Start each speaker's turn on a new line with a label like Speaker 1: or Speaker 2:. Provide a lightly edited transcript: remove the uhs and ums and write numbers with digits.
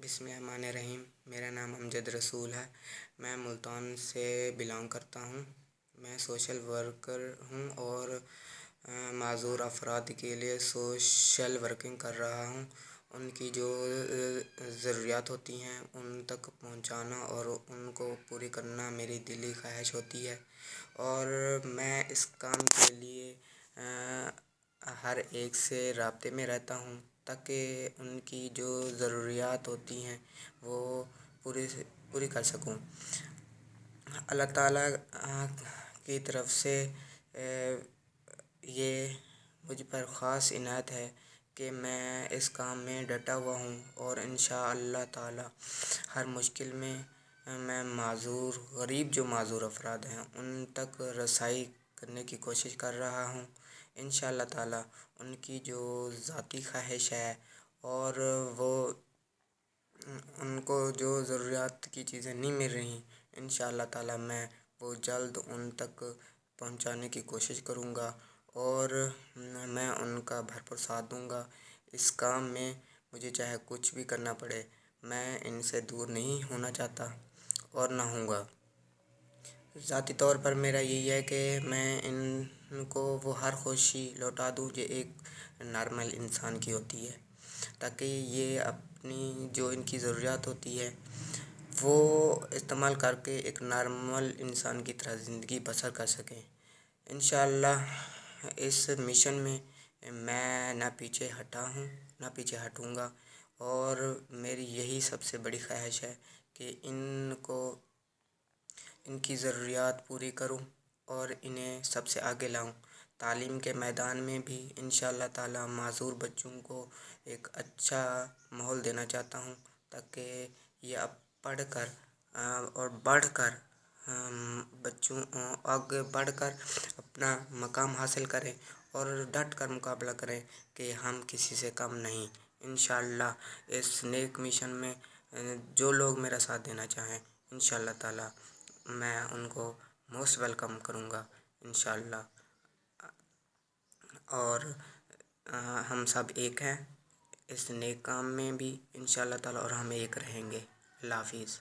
Speaker 1: بسم اللہ الرحمن الرحیم۔ میرا نام امجد رسول ہے۔ میں ملتان سے بلانگ کرتا ہوں۔ میں سوشل ورکر ہوں اور معذور افراد کے لیے سوشل ورکنگ کر رہا ہوں۔ ان کی جو ضروریات ہوتی ہیں ان تک پہنچانا اور ان کو پوری کرنا میری دلی خواہش ہوتی ہے، اور میں اس کام کے لیے ہر ایک سے رابطے میں رہتا ہوں تاکہ ان کی جو ضروریات ہوتی ہیں وہ پوری کر سکوں۔ اللہ تعالیٰ کی طرف سے یہ مجھ پر خاص عنایت ہے کہ میں اس کام میں ڈٹا ہوا ہوں، اور انشاءاللہ تعالیٰ ہر مشکل میں میں غریب جو معذور افراد ہیں ان تک رسائی کرنے کی کوشش کر رہا ہوں۔ انشاءاللہ تعالیٰ ان کی جو ذاتی خواہش ہے اور وہ ان کو جو ضروریات کی چیزیں نہیں مل رہی، انشاءاللہ تعالیٰ میں وہ جلد ان تک پہنچانے کی کوشش کروں گا، اور میں ان کا بھرپور ساتھ دوں گا۔ اس کام میں مجھے چاہے کچھ بھی کرنا پڑے، میں ان سے دور نہیں ہونا چاہتا اور نہ ہوں گا۔ ذاتی طور پر میرا یہی ہے کہ میں ان کو وہ ہر خوشی لوٹا دوں جو ایک نارمل انسان کی ہوتی ہے، تاکہ یہ اپنی جو ان کی ضروریات ہوتی ہے وہ استعمال کر کے ایک نارمل انسان کی طرح زندگی بسر کر سکیں۔ انشاءاللہ اس مشن میں میں نہ پیچھے ہٹا ہوں نہ پیچھے ہٹوں گا، اور میری یہی سب سے بڑی خواہش ہے کہ ان کی ضروریات پوری کروں اور انہیں سب سے آگے لاؤں۔ تعلیم کے میدان میں بھی انشاءاللہ تعالیٰ معذور بچوں کو ایک اچھا ماحول دینا چاہتا ہوں تاکہ یہ اب پڑھ کر اور بڑھ کر بچوں آگے بڑھ کر اپنا مقام حاصل کریں اور ڈٹ کر مقابلہ کریں کہ ہم کسی سے کم نہیں۔ انشاءاللہ اس نیک مشن میں جو لوگ میرا ساتھ دینا چاہیں انشاءاللہ تعالیٰ میں ان کو موسٹ ویلکم کروں گا انشاءاللہ، اور ہم سب ایک ہیں اس نیک کام میں بھی انشاءاللہ تعالیٰ، اور ہم ایک رہیں گے۔ اللہ حافظ۔